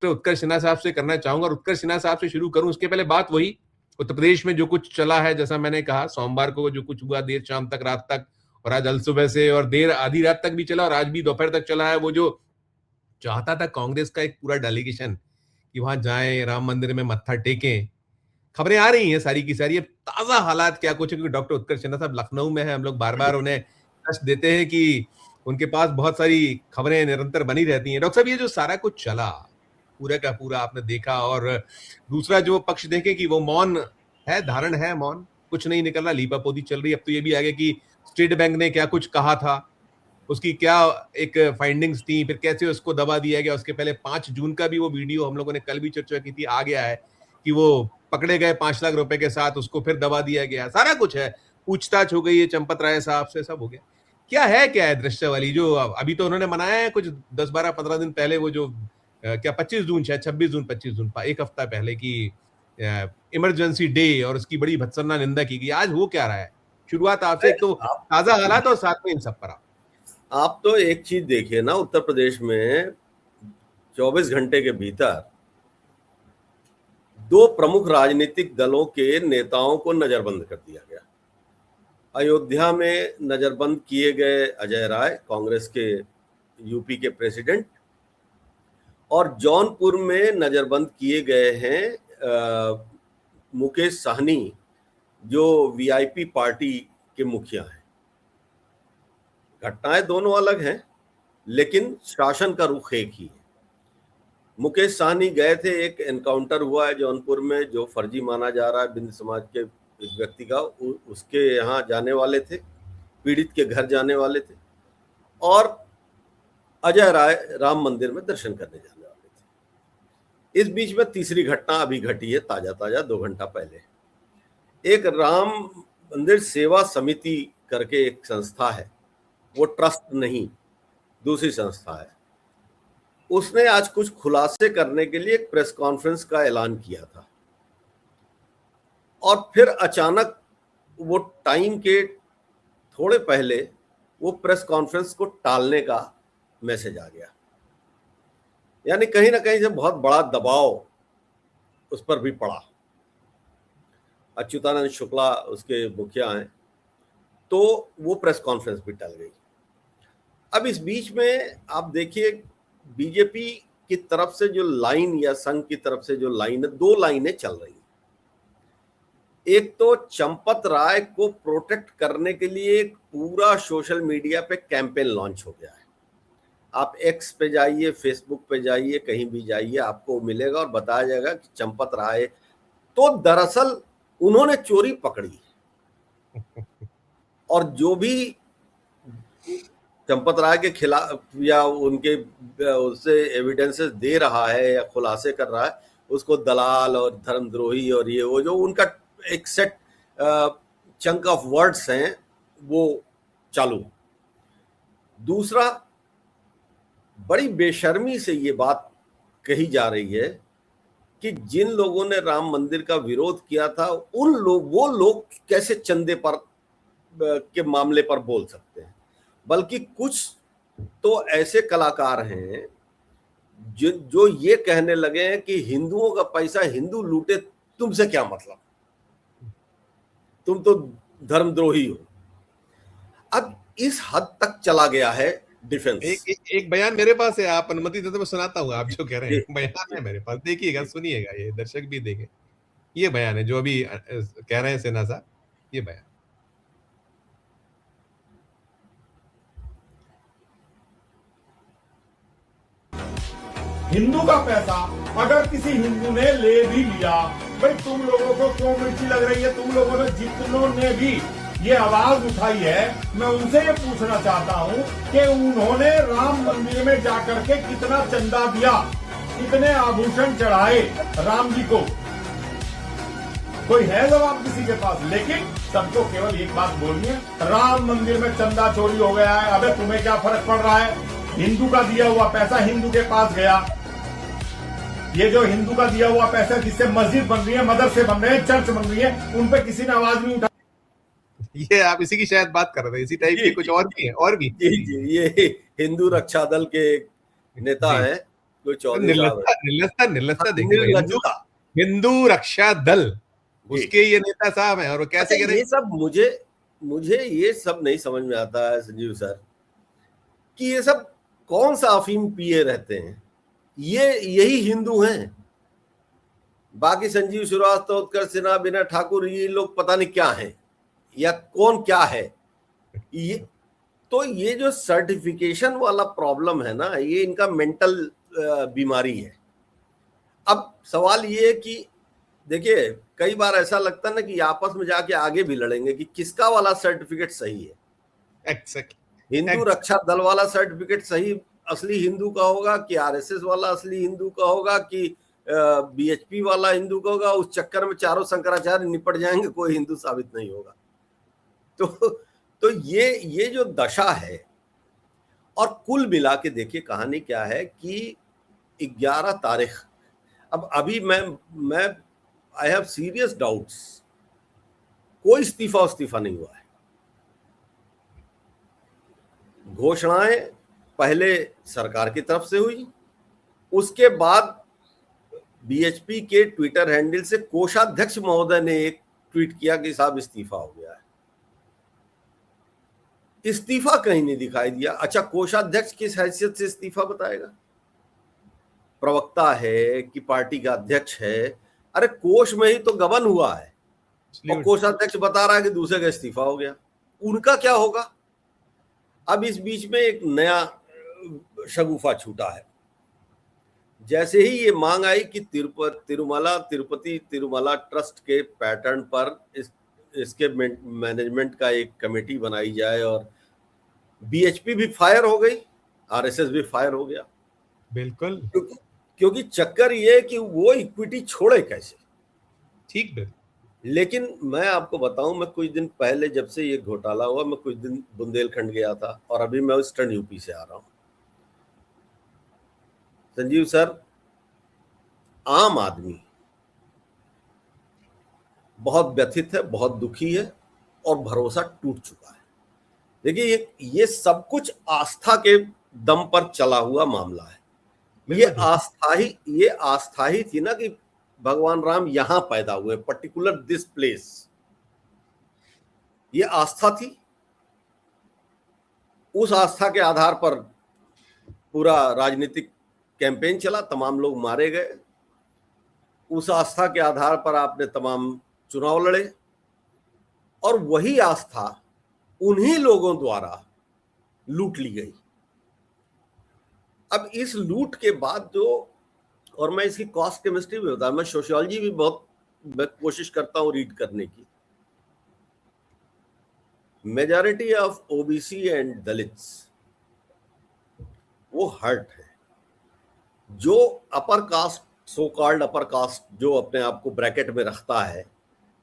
Doctor उत्कर्ष सिन्हा साहब से करना चाहूंगा, और उत्कर्ष सिन्हा साहब से शुरू करूं उसके पहले बात वही उत्तर प्रदेश में जो कुछ चला है, जैसा मैंने कहा सोमवार को जो कुछ हुआ देर शाम तक, रात तक, और आज अलसुबह से और देर आधी रात तक भी चला और आज भी दोपहर तक चला है। वो जो चाहता था कांग्रेस का एक पूरा डेलीगेशन कि वहां जाएं, राम मंदिर में मत्था टेकें, खबरें आ रही हैं सारी की सारी। अब ताजा हालात क्या कुछ है, क्योंकि डॉक्टर उत्कर्ष सिन्हा साहब लखनऊ में है, हम लोग बार बार उन्हें कष्ट देते हैं कि उनके पास बहुत सारी खबरें निरंतर बनी रहती हैं। डॉक्टर साहब, ये जो सारा कुछ चला पूरा का पूरा आपने देखा, और दूसरा जो पक्ष देखे कि वो मौन है, धारण है, मौन, कुछ नहीं निकल रहा, लीपापोती चल रही। अब तो ये भी आ गया कि स्टेट बैंक ने क्या कुछ कहा था, उसकी क्या एक फाइंडिंग्स थी, फिर कैसे उसको दबा दिया गया। उसके पहले 5 जून का भी वो वीडियो हम लोगों ने कल भी चर्चा की थी, आ गया है कि वो पकड़े गए 5 लाख रुपए के साथ, उसको फिर दबा दिया गया। सारा कुछ है, पूछताछ हो गई है चंपत राय साहब से, सब हो गया। क्या है दृश्यावली जो अभी तो उन्होंने मनाया है कुछ 10-12-15 दिन पहले, वो जो क्या 25 जून, शायद 26 जून, 25 जून, एक हफ्ता पहले की इमरजेंसी डे, और उसकी बड़ी भत्सना निंदा की गई। आज हो क्या रहा है? शुरुआत आपसे, एक तो ताजा हालात और साथ में इन सब पर आप तो एक चीज देखिए ना, उत्तर प्रदेश में 24 घंटे के भीतर 2 प्रमुख राजनीतिक दलों के नेताओं को नजरबंद कर दिया गया। अयोध्या में नजरबंद किए गए अजय राय, कांग्रेस के यूपी के प्रेसिडेंट, और जौनपुर में नजरबंद किए गए हैं मुकेश साहनी, जो वीआईपी पार्टी के मुखिया हैं। घटनाएं दोनों अलग हैं, लेकिन शासन का रुख एक ही है। मुकेश साहनी गए थे, एक एनकाउंटर हुआ है जौनपुर में जो फर्जी माना जा रहा है, बिंद समाज के एक व्यक्ति का, उसके यहाँ जाने वाले थे, पीड़ित के घर जाने वाले थे, और अजय राय राम मंदिर में दर्शन करने जाने वाले थे। इस बीच में तीसरी घटना अभी घटी है, ताजा 2 घंटा पहले। एक राम मंदिर सेवा समिति करके एक संस्था है, वो ट्रस्ट नहीं, दूसरी संस्था है, उसने आज कुछ खुलासे करने के लिए एक प्रेस कॉन्फ्रेंस का ऐलान किया था, और फिर अचानक वो टाइम के थोड़े पहले वो प्रेस कॉन्फ्रेंस को टालने का मैसेज आ गया। यानी कहीं ना कहीं से बहुत बड़ा दबाव उस पर भी पड़ा। अच्युतानंद शुक्ला उसके मुखिया हैं, तो वो प्रेस कॉन्फ्रेंस भी टल गई। अब इस बीच में आप देखिए, बीजेपी की तरफ से जो लाइन, या संघ की तरफ से जो लाइन है, 2 लाइनें चल रही हैं। एक तो चंपत राय को प्रोटेक्ट करने के लिए एक पूरा सोशल मीडिया पे कैंपेन लॉन्च हो गया है। आप एक्स पे जाइए, फेसबुक पे जाइए, कहीं भी जाइए, आपको मिलेगा और बताया जाएगा कि चंपत राय तो दरअसल उन्होंने चोरी पकड़ी, और जो भी चंपत राय के खिलाफ या उनके उससे एविडेंसेस दे रहा है या खुलासे कर रहा है, उसको दलाल और धर्मद्रोही और ये वो जो उनका एक सेट चंक ऑफ वर्ड्स हैं, वो चालू। दूसरा, बड़ी बेशर्मी से ये बात कही जा रही है कि जिन लोगों ने राम मंदिर का विरोध किया था, वो लोग कैसे चंदे पर के मामले पर बोल सकते हैं। बल्कि कुछ तो ऐसे कलाकार हैं जो ये कहने लगे हैं कि हिंदुओं का पैसा हिंदू लूटे, तुमसे क्या मतलब, तुम तो धर्मद्रोही हो। अब इस हद तक चला गया है डिफेंस। एक बयान मेरे पास है, आप अनुमति देते मैं सुनाता हूँ। आप जो कह रहे हैं बयान है मेरे पास, देखिएगा, सुनिएगा, ये दर्शक भी देखें। ये बयान है जो अभी कह रहे हैं सिन्हा साहब, ये बयान। हिंदू का पैसा अगर किसी हिंदू ने ले भी लिया, भाई तुम लोगों को क्यों मिर्ची लग रही है? तुम लोगों ने, जितनों ने भी ये आवाज उठाई है, मैं उनसे ये पूछना चाहता हूं कि उन्होंने राम मंदिर में जाकर के कितना चंदा दिया, कितने आभूषण चढ़ाए राम जी को? कोई है जवाब किसी के पास? लेकिन सबको केवल एक बात बोलनी है, राम मंदिर में चंदा चोरी हो गया है। अबे तुम्हें क्या फर्क पड़ रहा है? हिंदू का दिया हुआ पैसा हिंदू के पास गया। ये जो हिंदू का दिया हुआ पैसा, जिससे मस्जिद बन रही है, मदरसे बन रहे हैं, चर्च बन रही है, उन पे किसी ने आवाज नहीं उठा। ये आप इसी की शायद बात कर रहे थे, इसी टाइप की कुछ और भी है, और भी। जी, ये हिंदू रक्षा दल के नेता हैं, जो चौधरी साहब है, निर्लजता देखिए, हिंदू निर्लजता। हिंदू रक्षा दल, उसके ये नेता साहब हैं, और वो कैसे अच्छा, कह रहे ये सब मुझे ये सब नहीं समझ में आता है संजीव सर, कि ये सब कौन सा अफीम पिए रहते हैं। यही हिंदू हैं। बाकी संजीव श्रीवास्तव, उत्कर्ष सिन्हा, विनय ठाकुर, ये लोग पता नहीं क्या हैं या कौन क्या है। ये जो सर्टिफिकेशन वाला प्रॉब्लम है ना, ये इनका मेंटल बीमारी है। अब सवाल ये है कि देखिए, कई बार ऐसा लगता है ना कि आपस में जाके आगे भी लड़ेंगे कि किसका वाला सर्टिफिकेट सही है। एक्जेक्टली, हिंदू रक्षा दल वाला सर्टिफिकेट सही असली हिंदू का होगा कि आरएसएस वाला असली हिंदू का होगा कि बीएचपी वाला हिंदू का होगा। उस चक्कर में चारों शंकराचार्य निपट जाएंगे, कोई हिंदू साबित नहीं होगा। तो ये जो दशा है, और कुल मिला के देखिए कहानी क्या है कि 11 तारीख, अब अभी मैं आई हैव सीरियस डाउट्स, कोई इस्तीफा नहीं हुआ है। घोषणाएं पहले सरकार की तरफ से हुई, उसके बाद बीएचपी के ट्विटर हैंडल से कोषाध्यक्ष महोदय ने एक ट्वीट किया कि साहब इस्तीफा हो गया है। इस्तीफा कहीं नहीं दिखाई दिया। अच्छा, कोषाध्यक्ष किस हैसियत से इस्तीफा बताएगा? प्रवक्ता है कि पार्टी का अध्यक्ष है? अरे कोष में ही तो गबन हुआ है, और कोषाध्यक्ष बता रहा है कि दूसरे का इस्तीफा हो गया। उनका क्या होगा? अब इस बीच में एक नया शगुफा छूटा है। जैसे ही ये मांग आई कि तिरुमला ट्रस्ट के पैटर्न पर इसके मैनेजमेंट का एक कमेटी बनाई जाए, और बीएचपी भी फायर हो गई, आरएसएस भी फायर हो गया। बिल्कुल, क्योंकि चक्कर ये है कि वो इक्विटी छोड़े कैसे। ठीक है। लेकिन मैं आपको बताऊं, मैं कुछ दिन पहले, जब से ये घोटाला हुआ, मैं कुछ दिन बुंदेलखंड गया था, और अभी मैं ईस्टर्न यूपी से आ रहा हूं। संजीव सर, आम आदमी बहुत व्यथित है, बहुत दुखी है, और भरोसा टूट चुका है। देखिए, ये सब कुछ आस्था के दम पर चला हुआ मामला है। ये आस्था ही थी ना कि भगवान राम यहां पैदा हुए, पर्टिकुलर दिस प्लेस। ये आस्था थी। उस आस्था के आधार पर पूरा राजनीतिक कैंपेन चला, तमाम लोग मारे गए। उस आस्था के आधार पर आपने तमाम चुनाव लड़े, और वही आस्था उन्हीं लोगों द्वारा लूट ली गई। अब इस लूट के बाद जो, और मैं इसकी कॉस्ट केमिस्ट्री भी बता, मैं सोशियोलॉजी भी बहुत कोशिश करता हूं रीड करने की। Majority of OBC and Dalits वो हर्ट है। जो upper caste, so called upper caste, जो अपने आप को ब्रैकेट में रखता है,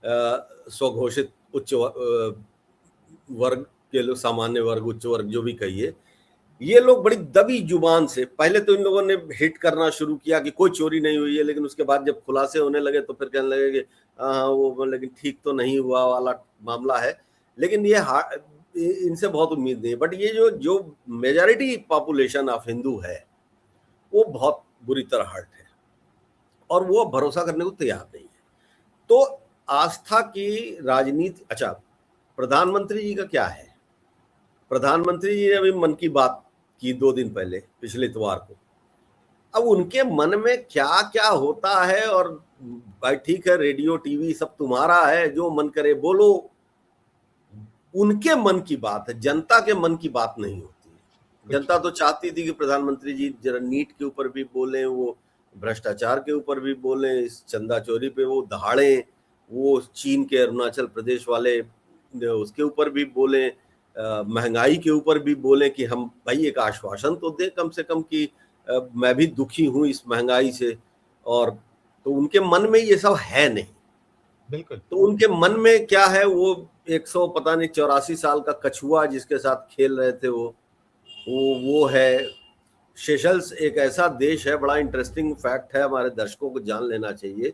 स्वघोषित उच्च वर्ग के लोग, सामान्य वर्ग, उच्च वर्ग, जो भी कहिए, ये लोग बड़ी दबी जुबान से, पहले तो इन लोगों ने हिट करना शुरू किया कि कोई चोरी नहीं हुई है, लेकिन उसके बाद जब खुलासे होने लगे तो फिर कहने लगे कि हाँ वो, लेकिन ठीक तो नहीं हुआ वाला मामला है। लेकिन ये इनसे बहुत उम्मीद नहीं है। बट ये जो मेजॉरिटी पॉपुलेशन ऑफ हिंदू है, वो बहुत बुरी तरह हर्ट है, और वो भरोसा करने को तैयार नहीं है। तो आस्था की राजनीति। अच्छा, प्रधानमंत्री जी का क्या है? प्रधानमंत्री जी ने अभी मन की बात की 2 दिन पहले, पिछले इतवार को। अब उनके मन में क्या क्या होता है, और भाई ठीक है, रेडियो टीवी सब तुम्हारा है, जो मन करे बोलो। उनके मन की बात है, जनता के मन की बात नहीं होती है। जनता तो चाहती थी कि प्रधानमंत्री जी जरा नीट के ऊपर भी बोलें, वो भ्रष्टाचार के ऊपर भी बोलें, इस चंदा चोरी पे वो दहाड़ें, वो चीन के अरुणाचल प्रदेश वाले उसके ऊपर भी बोलें, महंगाई के ऊपर भी बोलें कि हम भाई एक आश्वासन तो दें कम से कम कि मैं भी दुखी हूं इस महंगाई से। और तो उनके मन में ये सब है नहीं। बिल्कुल। तो उनके मन में क्या है? वो 84 साल का कछुआ जिसके साथ खेल रहे थे, वो है। सेशल्स एक ऐसा देश है, बड़ा इंटरेस्टिंग फैक्ट है, हमारे दर्शकों को जान लेना चाहिए,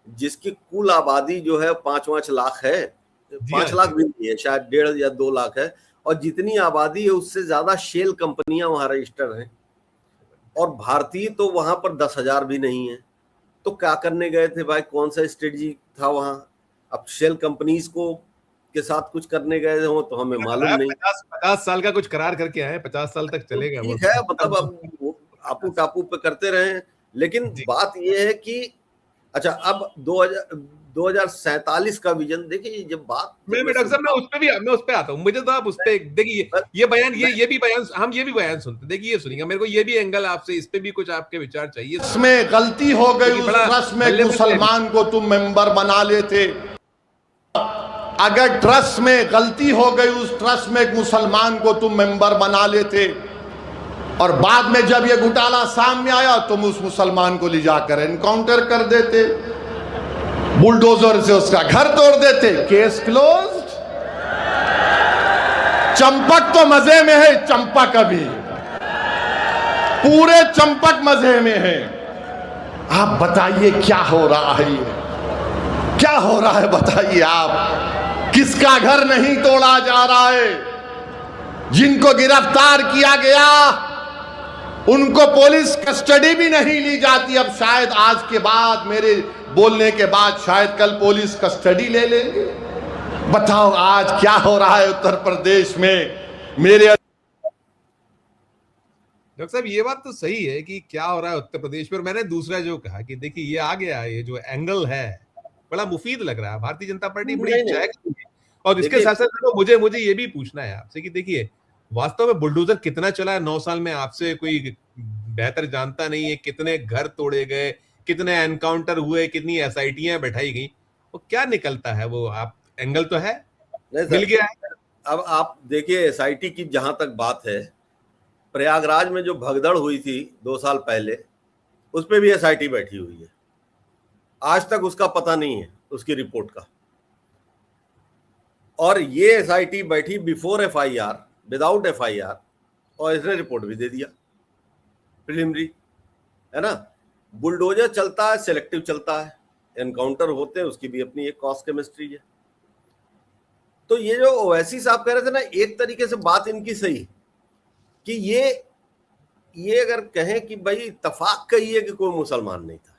जिसकी कुल आबादी जो है 5 लाख है। 5 लाख भी नहीं है, शायद 1.5 या 2 लाख है। और जितनी आबादी है उससे ज्यादा शेल कंपनियां वहां रजिस्टर हैं, और भारतीय तो वहां पर 10,000 भी नहीं है, तो क्या करने गए थे भाई? कौन सा स्ट्रेटजी था वहां? अब शेल कंपनीज को के साथ कुछ करने गए हो तो हमें मालूम नहीं। 50 साल का कुछ करार करके आए, 50 साल तक तो चलेगा वो। ठीक है, मतलब अब वो आपू टापू पे करते रहे, लेकिन जी। बात ये है कि अच्छा, अब 2047 का विजन देखिए। जब मैं मैं डॉक्टर साहब, सुनता हूँ, मैं उस पे आता हूँ। मुझे तो आप उस पे देखिए, ये बयान, ये भी बयान, हम ये भी बयान सुनते, देखिए ये सुनिएगा, मेरे को ये भी एंगल आपसे, इस पे भी कुछ आपके विचार चाहिए। इसमें गलती हो गई, उस ट्रस्ट में एक मुसलमान को तुम मेंबर बना लेते। अगर ट्रस्ट में गलती हो गई, उस ट्रस्ट में एक मुसलमान को तुम मेंबर बना लेते, और बाद में जब ये घोटाला सामने आया तुम उस मुसलमान को ले जाकर एनकाउंटर कर देते, बुलडोजर से उसका घर तोड़ देते, केस क्लोज्ड। चंपक तो मजे में है, चंपक अभी पूरे चंपक मजे में है। आप बताइए क्या हो रहा है, ये क्या हो रहा है बताइए आप। किसका घर नहीं तोड़ा जा रहा है? जिनको गिरफ्तार किया गया उनको पुलिस कस्टडी भी नहीं ली जाती। अब शायद आज के बाद, मेरे बोलने के बाद, शायद कल पुलिस कस्टडी ले लेंगे। बताओ आज क्या हो रहा है उत्तर प्रदेश में। मेरे डॉक्टर साहब, ये बात तो सही है कि क्या हो रहा है उत्तर प्रदेश में। और मैंने दूसरा जो कहा कि देखिए ये आ गया, ये जो एंगल है बड़ा मुफीद लग रहा है, भारतीय जनता पार्टी बड़ी नहीं, चाह रही है। और इसके साथ साथ मुझे ये भी पूछना है आपसे कि देखिए वास्तव में बुलडोजर कितना चला है 9 साल में, आपसे कोई बेहतर जानता नहीं है। कितने घर तोड़े गए, कितने एनकाउंटर हुए, कितनी एसआईटियां बैठाई गई, वो क्या निकलता है? वो आप एंगल तो है, मिल गया है। अब आप देखिए, एसआईटी की जहां तक बात है, प्रयागराज में जो भगदड़ हुई थी 2 साल पहले, उस पर भी एसआईटी बैठी हुई है। आज तक उसका पता नहीं है, उसकी रिपोर्ट का। और ये एसआईटी बैठी बिफोर एफआईआर, विदाउट एफआईआर, और इसने रिपोर्ट भी दे दिया प्रिलिमिनरी, है ना। बुलडोजर चलता है, सिलेक्टिव चलता है, एनकाउंटर होते हैं, उसकी भी अपनी एक कॉस्ट केमिस्ट्री है। तो ये जो ओवैसी साहब कह रहे थे ना, एक तरीके से बात इनकी सही कि ये अगर कहें कि भाई इत्तेफाक कहिए कि कोई मुसलमान नहीं था,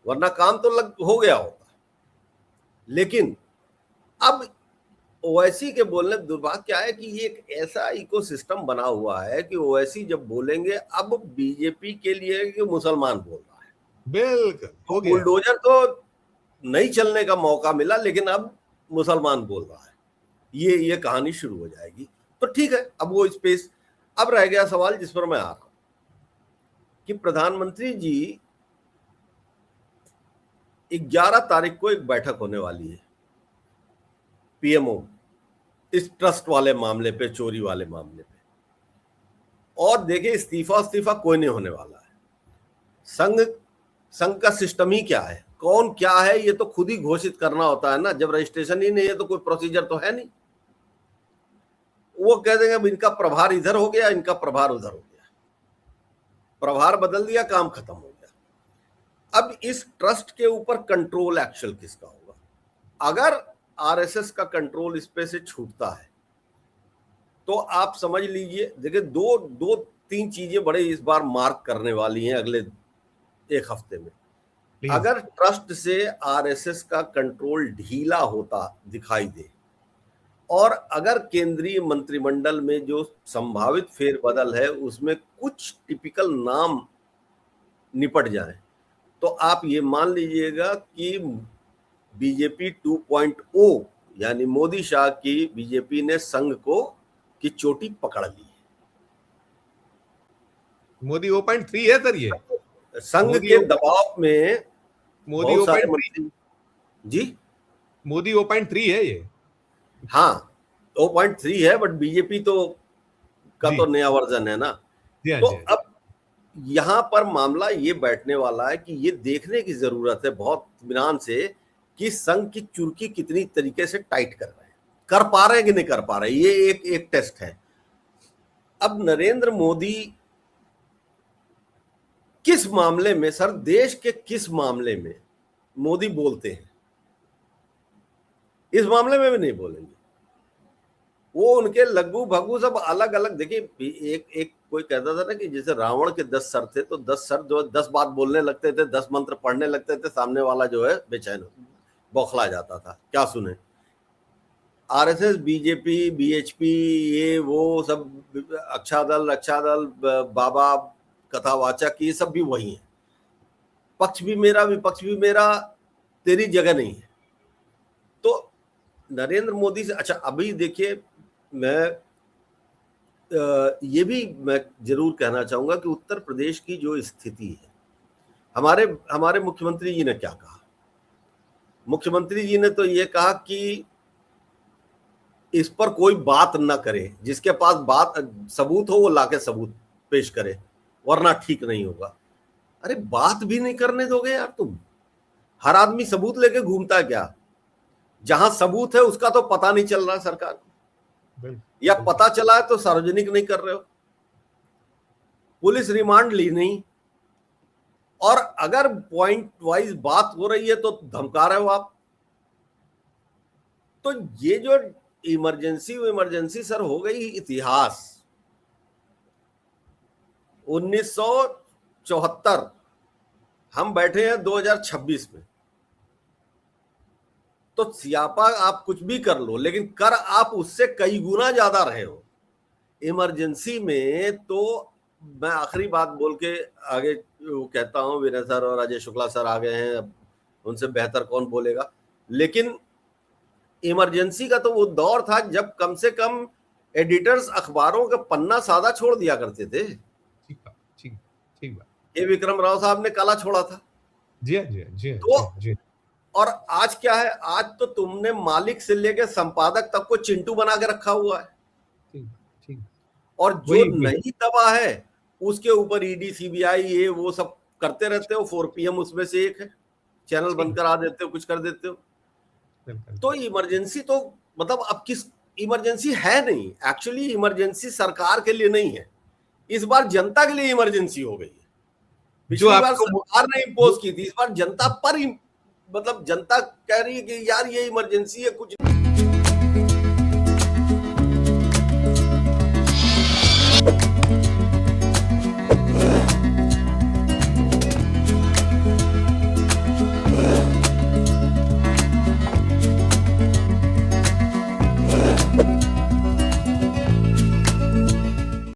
वरना काम तो हो गया होता। लेकिन अब ओवैसी के बोलने दुर्भाग्य क्या है कि ये एक ऐसा इकोसिस्टम बना हुआ है कि ओवैसी जब बोलेंगे, अब बीजेपी के लिए कि मुसलमान बोल रहा है, बिल्कुल हो गया। बुलडोजर तो नहीं चलने का मौका मिला, लेकिन अब मुसलमान बोल रहा है, ये कहानी शुरू हो जाएगी। तो ठीक है, अब वो स्पेस। अब रह गया सवाल जिस पर मैं आ रहा हूं कि प्रधानमंत्री जी 11 तारीख को एक बैठक होने वाली है पीएमओ, इस ट्रस्ट वाले मामले पे, चोरी वाले मामले पे। और देखिए, इस्तीफा कोई नहीं होने वाला है। संघ का सिस्टम ही क्या है, कौन क्या है, ये तो खुद ही घोषित करना होता है ना। जब रजिस्ट्रेशन ही नहीं है तो कोई प्रोसीजर तो है नहीं। वो कह देंगे अब इनका प्रभार इधर हो गया, इनका प्रभार उधर हो गया, प्रभार बदल दिया, काम खत्म हो गया। अब इस ट्रस्ट के ऊपर कंट्रोल एक्चुअल किसका होगा? अगर आरएसएस का कंट्रोल इस पे से छूटता है तो आप समझ लीजिए, देखिए 2-3 चीजें बड़े इस बार मार्क करने वाली हैं अगले 1 हफ्ते में। अगर ट्रस्ट से आरएसएस का कंट्रोल ढीला होता दिखाई दे, और अगर केंद्रीय मंत्रिमंडल में जो संभावित फेरबदल है उसमें कुछ टिपिकल नाम निपट जाए, तो आप ये मान लीजिएगा कि बीजेपी 2.0 यानी मोदी शाह की बीजेपी ने संघ को की चोटी पकड़ ली है। मोदी 0.3 है सर, ये संघ के दबाव में मोदी बहुत सारे मंत्री जी, मोदी 0.3 है ये। हाँ 0.3 है, बट बीजेपी तो का तो नया वर्जन है ना। तो अब यहां पर मामला ये बैठने वाला है कि ये देखने की जरूरत है बहुत इत्मीनान से कि संघ की चुर्की कितनी तरीके से टाइट कर रहे हैं, कर पा रहे हैं कि नहीं कर पा रहे। ये एक टेस्ट है। अब नरेंद्र मोदी किस मामले में, सर देश के किस मामले में मोदी बोलते हैं, इस मामले में भी नहीं बोलेंगे। वो उनके लघु भगु सब अलग अलग। देखिए, एक कोई कहता था ना कि जैसे रावण के 10 सर थे, तो 10 सर जो 10 बात बोलने लगते थे, 10 मंत्र पढ़ने लगते थे, सामने वाला जो है बेचैन बौखला जाता था, क्या सुने। आरएसएस, बीजेपी, बीएचपी, ये वो सब रक्षा दल, बाबा, कथावाचक, ये सब भी वही है। पक्ष भी मेरा, विपक्ष भी मेरा, तेरी जगह नहीं है। तो नरेंद्र मोदी से, अच्छा अभी देखिए, मैं ये भी मैं जरूर कहना चाहूंगा कि उत्तर प्रदेश की जो स्थिति है, हमारे मुख्यमंत्री जी ने क्या कहा। मुख्यमंत्री जी ने तो ये कहा कि इस पर कोई बात न करे, जिसके पास बात सबूत हो वो लाके सबूत पेश करे, वरना ठीक नहीं होगा। अरे बात भी नहीं करने दोगे यार तुम। हर आदमी सबूत लेके घूमता है क्या? जहां सबूत है उसका तो पता नहीं चल रहा सरकार को, या पता चला है तो सार्वजनिक नहीं कर रहे हो। पुलिस रिमांड ली नहीं, और अगर पॉइंट वाइज बात हो रही है तो धमका रहे हो आप। तो ये जो इमरजेंसी सर हो गई इतिहास। 1974 हम बैठे हैं 2026 में, तो सियापा आप कुछ भी कर लो, लेकिन कर आप उससे कई गुना ज्यादा रहे हो इमरजेंसी में। तो मैं आखिरी बात बोल के आगे वो कहता हूं, विनय सर और अजय शुक्ला सर आ गए हैं, अब उनसे बेहतर कौन बोलेगा। लेकिन इमरजेंसी का तो वो दौर था जब कम से कम एडिटर्स अखबारों का पन्ना सादा छोड़ दिया करते थे। ठीक बात। ये विक्रम राव साहब ने काला छोड़ा था। जी। तो और आज क्या है, आज तो तुमने मालिक से लेकर संपादक तक को चिंटू बना के रखा हुआ है। ठीक। और जो नहीं दबा है उसके ऊपर ईडी, सीबीआई, ये वो सब करते रहते हो। 4 PM उसमें से एक है, चैनल बंद करा देते हो, कुछ कर देते हो। तो इमरजेंसी तो मतलब अब किस इमरजेंसी है नहीं। एक्चुअली इमरजेंसी सरकार के लिए नहीं है, इस बार जनता के लिए इमरजेंसी हो गई है। पिछली बार सरकार ने इम्पोज की थी, इस बार जनता पर मतलब जनता कह रही है कि यार ये इमरजेंसी है, कुछ